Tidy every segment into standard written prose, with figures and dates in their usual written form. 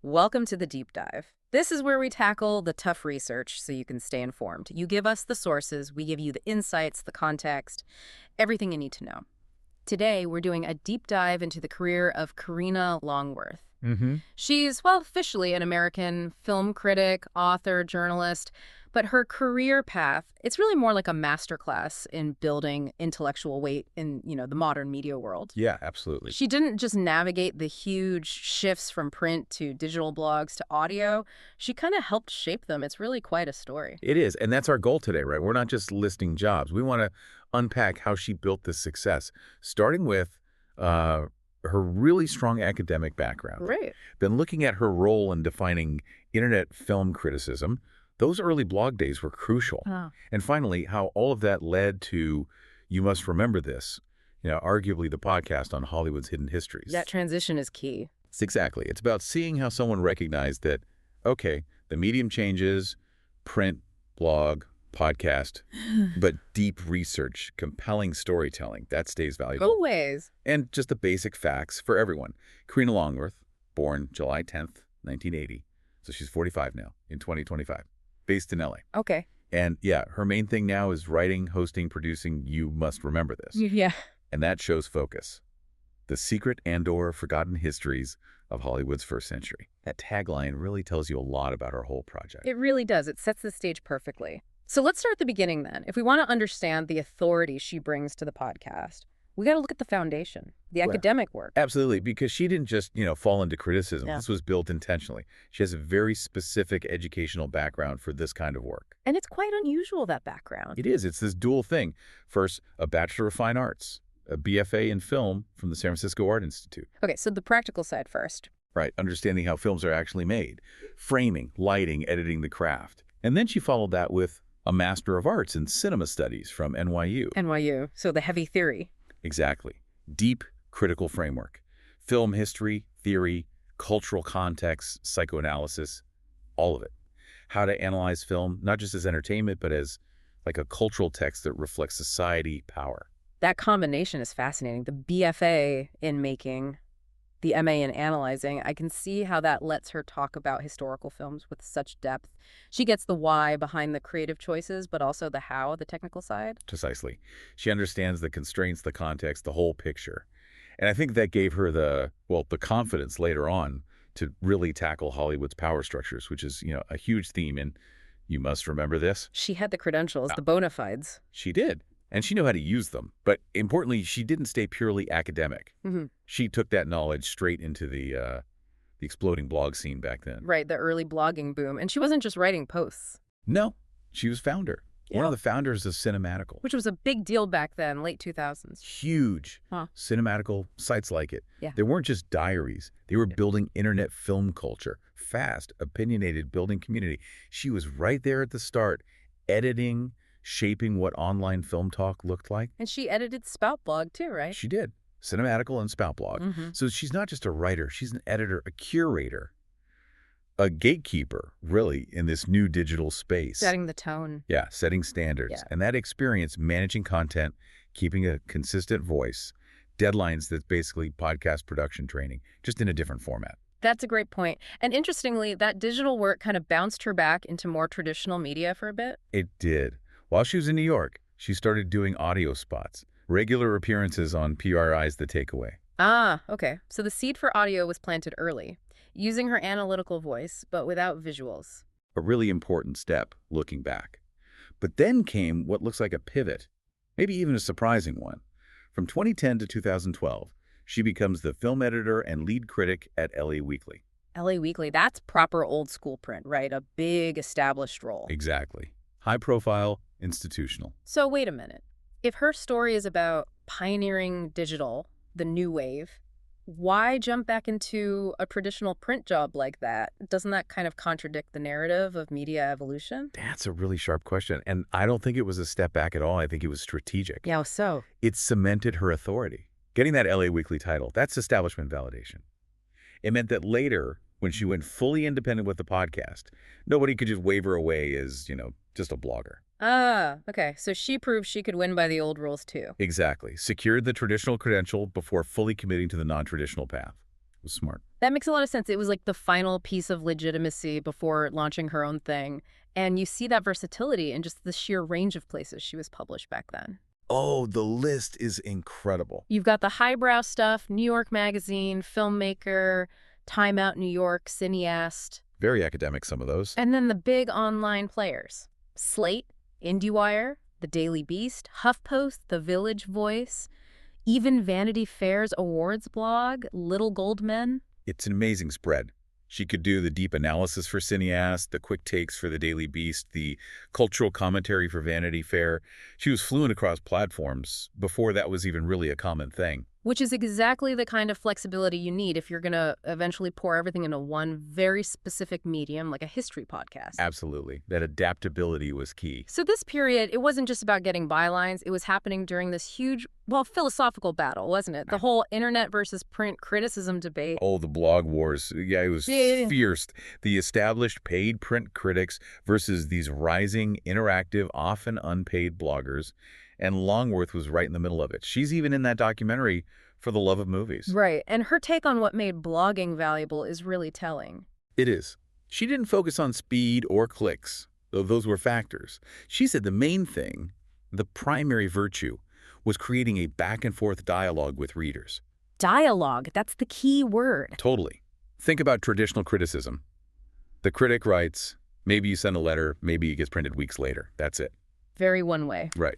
Welcome to the Deep Dive. This is where we tackle the tough research so you can stay informed. You give us the sources, we give you the insights, the context, everything you need to know. Today, we're doing a deep dive into the career of Karina Longworth. She's, well, officially an American film critic, author, journalist, but her career path, it's really more like a masterclass in building intellectual weight in, the modern media world. Yeah, absolutely. She didn't just navigate the huge shifts from print to digital blogs to audio. She kind of helped shape them. It's really quite a story. It is, and that's our goal today, right? We're not just listing jobs. We want to unpack how she built this success, starting with her really strong academic background. Right. Been looking at her role in defining internet film criticism. Those early blog days were crucial. Oh. And finally, how all of that led to You Must Remember This, arguably the podcast on Hollywood's hidden histories. That transition is key. Exactly. It's about seeing how someone recognized that, okay, the medium changes, print, blog, podcast, but deep research, compelling storytelling, that stays valuable. Always. And just the basic facts for everyone. Karina Longworth, born July 10th, 1980. So she's 45 now, in 2025, based in LA. Okay. And yeah, her main thing now is writing, hosting, producing You Must Remember This. Yeah. And that shows focus. The secret and/or forgotten histories of Hollywood's first century. That tagline really tells you a lot about our whole project. It really does. It sets the stage perfectly. So let's start at the beginning then. If we want to understand the authority she brings to the podcast, we got to look at the foundation, the academic work. Absolutely, because she didn't just, fall into criticism. Yeah. This was built intentionally. She has a very specific educational background for this kind of work. And it's quite unusual, that background. It is. It's this dual thing. First, a Bachelor of Fine Arts, a BFA in film from the San Francisco Art Institute. Okay, so the practical side first. Right, understanding how films are actually made, framing, lighting, editing the craft. And then she followed that with a Master of Arts in Cinema Studies from NYU. NYU, so the heavy theory. Exactly. Deep critical framework. Film history, theory, cultural context, psychoanalysis, all of it. How to analyze film, not just as entertainment, but as like a cultural text that reflects society, power. That combination is fascinating. The BFA in making, the MA in analyzing, I can see how that lets her talk about historical films with such depth. She gets the why behind the creative choices, but also the how, the technical side. Precisely. She understands the constraints, the context, the whole picture. And I think that gave her the confidence later on to really tackle Hollywood's power structures, which is, a huge theme in You Must Remember This. She had the credentials, the bona fides. She did. And she knew how to use them. But importantly, she didn't stay purely academic. She took that knowledge straight into the exploding blog scene back then. Right, the early blogging boom. And she wasn't just writing posts. No, she was founder. Yeah. One of the founders of Cinematical. Which was a big deal back then, late 2000s. Huge. Huh. Cinematical, sites like it. Yeah. They weren't just diaries. They were building internet film culture. Fast, opinionated, building community. She was right there at the start, editing, shaping what online film talk looked like. And she edited Spout Blog too, right? She did. Cinematical and Spout Blog. So she's not just a writer. She's an editor, a curator, a gatekeeper, really, in this new digital space. Setting the tone. Yeah, setting standards. Yeah. And that experience, managing content, keeping a consistent voice, deadlines, that's basically podcast production training, just in a different format. That's a great point. And interestingly, that digital work kind of bounced her back into more traditional media for a bit. It did. While she was in New York, she started doing audio spots, regular appearances on PRI's The Takeaway. Ah, okay. So the seed for audio was planted early, using her analytical voice, but without visuals. A really important step, looking back. But then came what looks like a pivot, maybe even a surprising one. From 2010 to 2012, she becomes the film editor and lead critic at LA Weekly. LA Weekly, that's proper old school print, right? A big established role. Exactly. High profile, institutional. So wait a minute. If her story is about pioneering digital, the new wave, why jump back into a traditional print job like that? Doesn't that kind of contradict the narrative of media evolution? That's a really sharp question. And I don't think it was a step back at all. I think it was strategic. Yeah, so? It cemented her authority. Getting that LA Weekly title, that's establishment validation. It meant that later, when she went fully independent with the podcast, nobody could just wave her away as, just a blogger. Ah, okay. So she proved she could win by the old rules too. Exactly. Secured the traditional credential before fully committing to the non-traditional path. It was smart. That makes a lot of sense. It was like the final piece of legitimacy before launching her own thing. And you see that versatility in just the sheer range of places she was published back then. Oh, the list is incredible. You've got the highbrow stuff, New York Magazine, Filmmaker, Time Out New York, Cineast. Very academic, some of those. And then the big online players. Slate, IndieWire, The Daily Beast, HuffPost, The Village Voice, even Vanity Fair's awards blog, Little Gold Men. It's an amazing spread. She could do the deep analysis for Cineast, the quick takes for The Daily Beast, the cultural commentary for Vanity Fair. She was fluent across platforms before that was even really a common thing. Which is exactly the kind of flexibility you need if you're going to eventually pour everything into one very specific medium, like a history podcast. Absolutely. That adaptability was key. So this period, it wasn't just about getting bylines. It was happening during this huge, well, philosophical battle, wasn't it? The whole internet versus print criticism debate. Oh, the blog wars. Yeah, it was fierce. The established paid print critics versus these rising, interactive, often unpaid bloggers. And Longworth was right in the middle of it. She's even in that documentary For the Love of Movies. Right. And her take on what made blogging valuable is really telling. It is. She didn't focus on speed or clicks, though those were factors. She said the main thing, the primary virtue, was creating a back-and-forth dialogue with readers. Dialogue, that's the key word. Totally. Think about traditional criticism. The critic writes, maybe you send a letter, maybe it gets printed weeks later. That's it. Very one way. Right.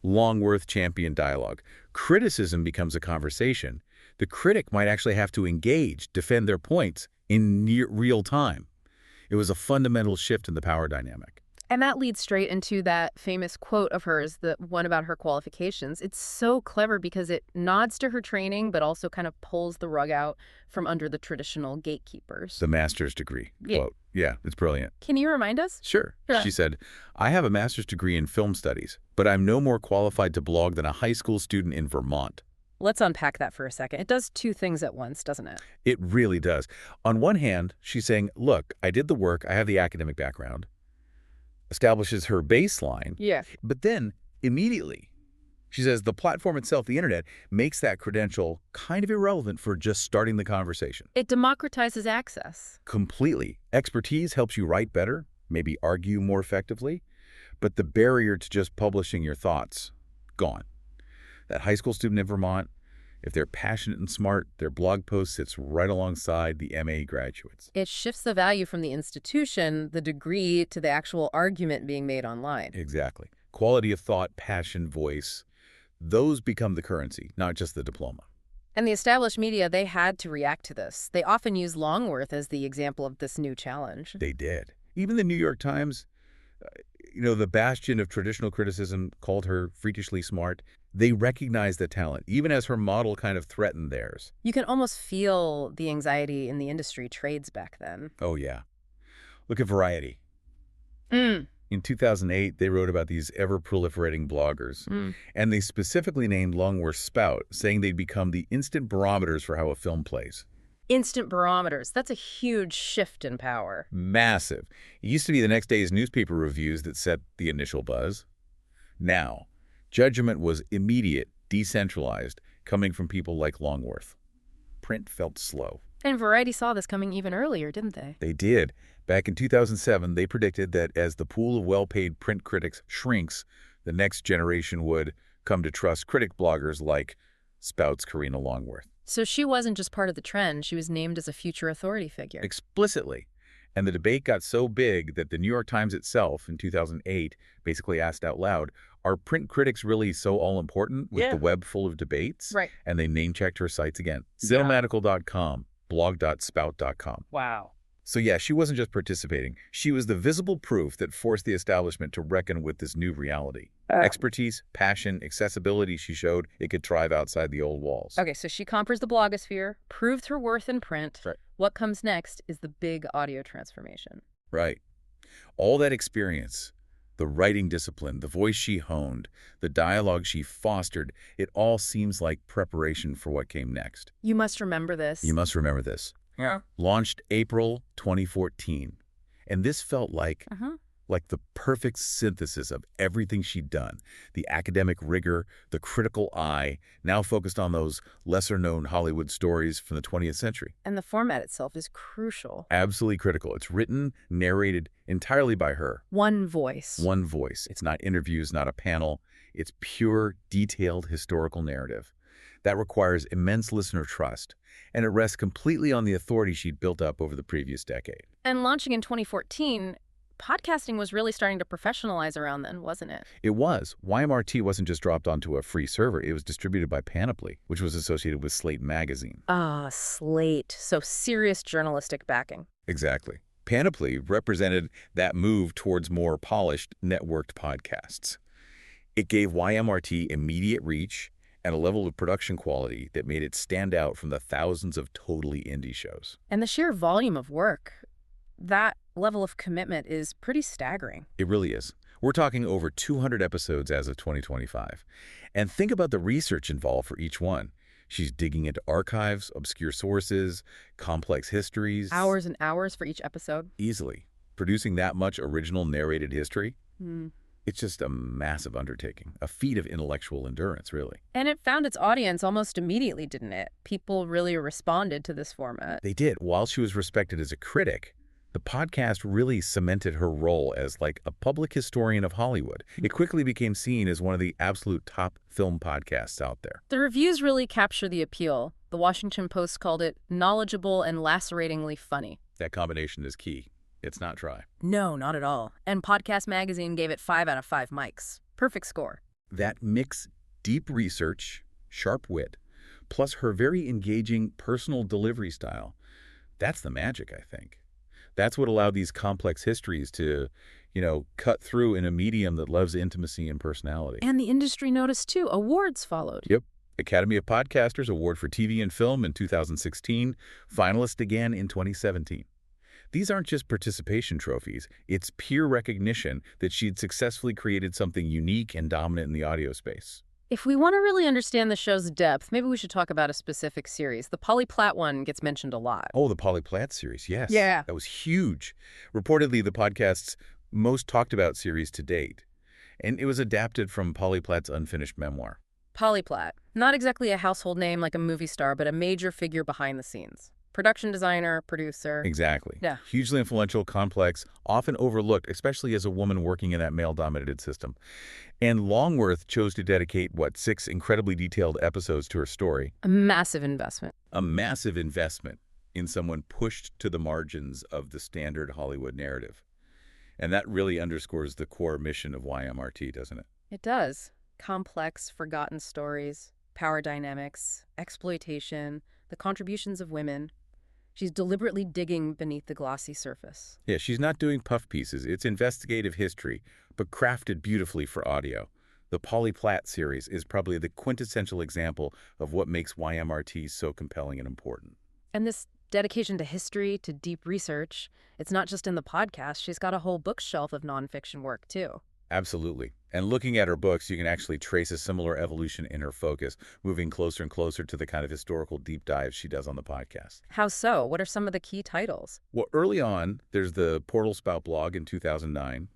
Longworth championed dialogue. Criticism becomes a conversation. The critic might actually have to engage, defend their points in near real time. It was a fundamental shift in the power dynamic. And that leads straight into that famous quote of hers, the one about her qualifications. It's so clever because it nods to her training, but also kind of pulls the rug out from under the traditional gatekeepers. The master's degree quote. Yeah, it's brilliant. Can you remind us? Sure. She said, I have a master's degree in film studies, but I'm no more qualified to blog than a high school student in Vermont. Let's unpack that for a second. It does two things at once, doesn't it? It really does. On one hand, she's saying, look, I did the work, I have the academic background. Establishes her baseline. Yeah. But then, immediately, she says the platform itself, the internet, makes that credential kind of irrelevant for just starting the conversation. It democratizes access. Completely. Expertise helps you write better, maybe argue more effectively, but the barrier to just publishing your thoughts, gone. That high school student in Vermont, if they're passionate and smart, their blog post sits right alongside the MA graduates. It shifts the value from the institution, the degree, to the actual argument being made online. Exactly. Quality of thought, passion, voice, those become the currency, not just the diploma. And the established media, they had to react to this. They often use Longworth as the example of this new challenge. They did. Even the New York Times, the bastion of traditional criticism, called her freakishly smart. They recognized the talent, even as her model kind of threatened theirs. You can almost feel the anxiety in the industry trades back then. Oh, yeah. Look at Variety. In 2008, they wrote about these ever-proliferating bloggers, and they specifically named Longworth's spout, saying they'd become the instant barometers for how a film plays. Instant barometers. That's a huge shift in power. Massive. It used to be the next day's newspaper reviews that set the initial buzz. Now, judgment was immediate, decentralized, coming from people like Longworth. Print felt slow. And Variety saw this coming even earlier, didn't they? They did. Back in 2007, they predicted that as the pool of well-paid print critics shrinks, the next generation would come to trust critic bloggers like spouts Karina Longworth. So she wasn't just part of the trend. She was named as a future authority figure. Explicitly. And the debate got so big that the New York Times itself, in 2008, basically asked out loud, are print critics really so all-important with the web full of debates? Right. And they name-checked her sites again. Cinematical.com, blog.spout.com. Wow. So yeah, she wasn't just participating. She was the visible proof that forced the establishment to reckon with this new reality. Expertise, passion, accessibility, she showed it could thrive outside the old walls. Okay, so she conquers the blogosphere, proved her worth in print. Right. What comes next is the big audio transformation. Right. All that experience, the writing discipline, the voice she honed, the dialogue she fostered, it all seems like preparation for what came next. You must remember this. You must remember this. Yeah. Launched April 2014. And this felt like like the perfect synthesis of everything she'd done. The academic rigor, the critical eye, now focused on those lesser-known Hollywood stories from the 20th century. And the format itself is crucial. Absolutely critical. It's written, narrated entirely by her. One voice. One voice. It's not interviews, not a panel. It's pure, detailed historical narrative. That requires immense listener trust, and it rests completely on the authority she'd built up over the previous decade. And launching in 2014, podcasting was really starting to professionalize around then, wasn't it? It was. YMRT wasn't just dropped onto a free server. It was distributed by Panoply, which was associated with Slate magazine. Ah, Slate. So serious journalistic backing. Exactly. Panoply represented that move towards more polished, networked podcasts. It gave YMRT immediate reach and a level of production quality that made it stand out from the thousands of totally indie shows. And the sheer volume of work, that level of commitment is pretty staggering. It really is. We're talking over 200 episodes as of 2025. And think about the research involved for each one. She's digging into archives, obscure sources, complex histories. Hours and hours for each episode. Easily. Producing that much original narrated history? Hmm. It's just a massive undertaking, a feat of intellectual endurance, really. And it found its audience almost immediately, didn't it? People really responded to this format. They did. While she was respected as a critic, the podcast really cemented her role as like a public historian of Hollywood. It quickly became seen as one of the absolute top film podcasts out there. The reviews really capture the appeal. The Washington Post called it knowledgeable and laceratingly funny. That combination is key. It's not dry. No, not at all. And Podcast Magazine gave it 5 out of 5 mics. Perfect score. That mix, deep research, sharp wit, plus her very engaging personal delivery style, that's the magic, I think. That's what allowed these complex histories to, cut through in a medium that loves intimacy and personality. And the industry noticed, too. Awards followed. Yep. Academy of Podcasters Award for TV and Film in 2016, finalist again in 2017. These aren't just participation trophies. It's peer recognition that she'd successfully created something unique and dominant in the audio space. If we want to really understand the show's depth, maybe we should talk about a specific series. The Polly Platt one gets mentioned a lot. Oh, the Polly Platt series, yes. Yeah. That was huge. Reportedly, the podcast's most talked about series to date. And it was adapted from Polly Platt's unfinished memoir. Polly Platt. Not exactly a household name like a movie star, but a major figure behind the scenes. Production designer, producer. Exactly. Yeah. Hugely influential, complex, often overlooked, especially as a woman working in that male-dominated system. And Longworth chose to dedicate, 6 incredibly detailed episodes to her story. A massive investment. A massive investment in someone pushed to the margins of the standard Hollywood narrative. And that really underscores the core mission of YMRT, doesn't it? It does. Complex, forgotten stories, power dynamics, exploitation, the contributions of women. She's deliberately digging beneath the glossy surface. Yeah, she's not doing puff pieces. It's investigative history, but crafted beautifully for audio. The Polly Platt series is probably the quintessential example of what makes YMRT so compelling and important. And this dedication to history, to deep research, it's not just in the podcast. She's got a whole bookshelf of nonfiction work, too. Absolutely. And looking at her books, you can actually trace a similar evolution in her focus, moving closer and closer to the kind of historical deep dives she does on the podcast. How so? What are some of the key titles? Well, early on, there's the Portal Spout blog in 2009,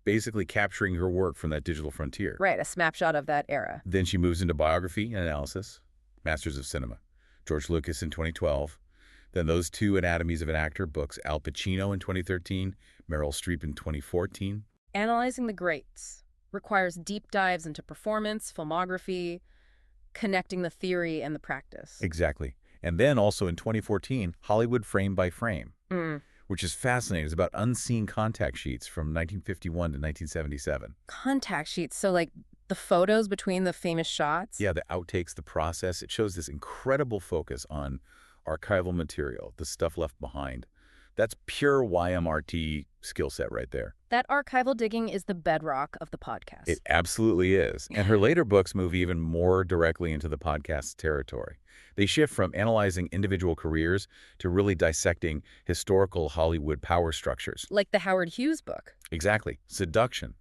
basically capturing her work from that digital frontier. Right, a snapshot of that era. Then she moves into biography and analysis, Masters of Cinema, George Lucas in 2012. Then those 2 Anatomies of an Actor books, Al Pacino in 2013, Meryl Streep in 2014. Analyzing the greats requires deep dives into performance, filmography, connecting the theory and the practice. Exactly. And then also in 2014, Hollywood Frame by Frame, which is fascinating. It's about unseen contact sheets from 1951 to 1977. Contact sheets, so like the photos between the famous shots? Yeah, the outtakes, the process. It shows this incredible focus on archival material, the stuff left behind. That's pure YMRT skill set right there. That archival digging is the bedrock of the podcast. It absolutely is. And her later books move even more directly into the podcast territory. They shift from analyzing individual careers to really dissecting historical Hollywood power structures. Like the Howard Hughes book. Exactly. Seduction.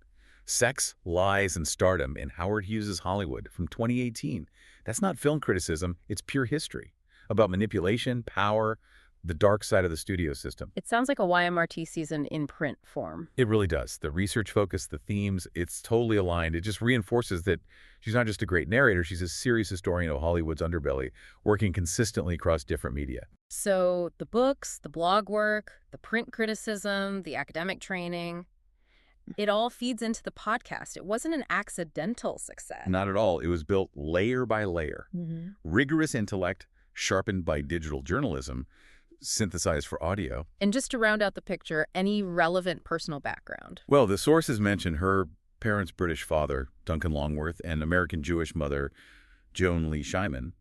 Sex, Lies, and Stardom in Howard Hughes's Hollywood from 2018. That's not film criticism. It's pure history about manipulation, power, the dark side of the studio system. It sounds like a YMRT season in print form. It really does. The research focus, the themes, it's totally aligned. It just reinforces that she's not just a great narrator, she's a serious historian of Hollywood's underbelly, working consistently across different media. So the books, the blog work, the print criticism, the academic training, it all feeds into the podcast. It wasn't an accidental success. Not at all. It was built layer by layer. Mm-hmm. Rigorous intellect, sharpened by digital journalism, synthesized for audio. And just to round out the picture, any relevant personal background. Well, the sources mention her parents' British father, Duncan Longworth, and American Jewish mother, Joan Lee Shyman.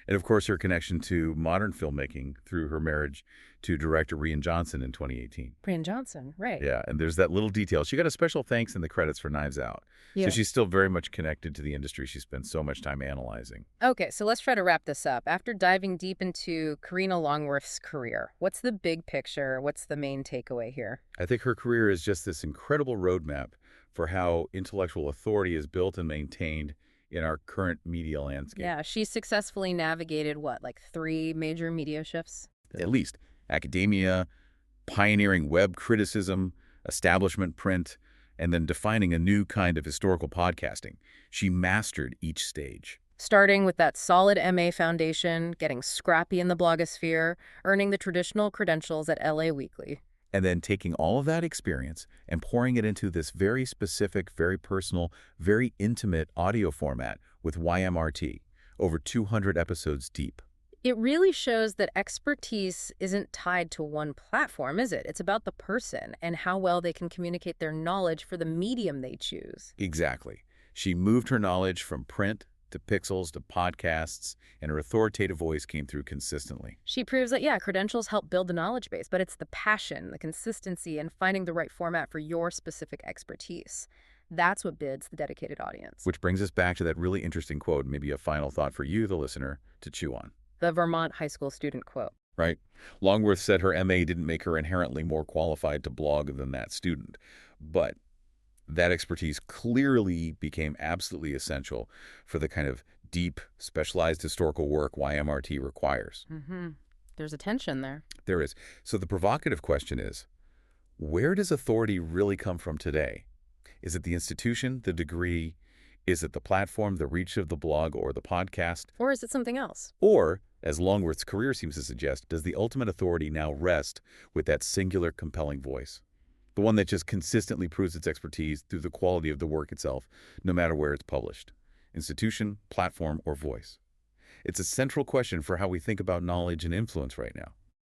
And of course, her connection to modern filmmaking through her marriage to director Rian Johnson in 2018. Rian Johnson, right. Yeah, and there's that little detail. She got a special thanks in the credits for Knives Out. Yeah. So she's still very much connected to the industry she spent so much time analyzing. Okay, so let's try to wrap this up. After diving deep into Karina Longworth's career, what's the big picture? What's the main takeaway here? I think her career is just this incredible roadmap for how intellectual authority is built and maintained in our current media landscape. Yeah, she successfully navigated, what, like 3 major media shifts? At least. Academia, pioneering web criticism, establishment print, and then defining a new kind of historical podcasting. She mastered each stage. Starting with that solid MA foundation, getting scrappy in the blogosphere, earning the traditional credentials at LA Weekly. And then taking all of that experience and pouring it into this very specific, very personal, very intimate audio format with YMRT, over 200 episodes deep. It really shows that expertise isn't tied to one platform, is it? It's about the person and how well they can communicate their knowledge for the medium they choose. Exactly. She moved her knowledge from print to pixels to podcasts, and her authoritative voice came through consistently. She proves that, yeah, credentials help build the knowledge base, but it's the passion, the consistency, and finding the right format for your specific expertise. That's what bids the dedicated audience. Which brings us back to that really interesting quote, maybe a final thought for you, the listener, to chew on. The Vermont high school student quote. Right. Longworth said her MA didn't make her inherently more qualified to blog than that student, but that expertise clearly became absolutely essential for the kind of deep, specialized historical work YMRT requires. Mm-hmm. There's a tension there. There is. So the provocative question is, where does authority really come from today? Is it the institution, the degree? Is it the platform, the reach of the blog or the podcast? Or is it something else? Or, as Longworth's career seems to suggest, does the ultimate authority now rest with that singular, compelling voice? The one that just consistently proves its expertise through the quality of the work itself, no matter where it's published. Institution, platform, or voice. It's a central question for how we think about knowledge and influence right now.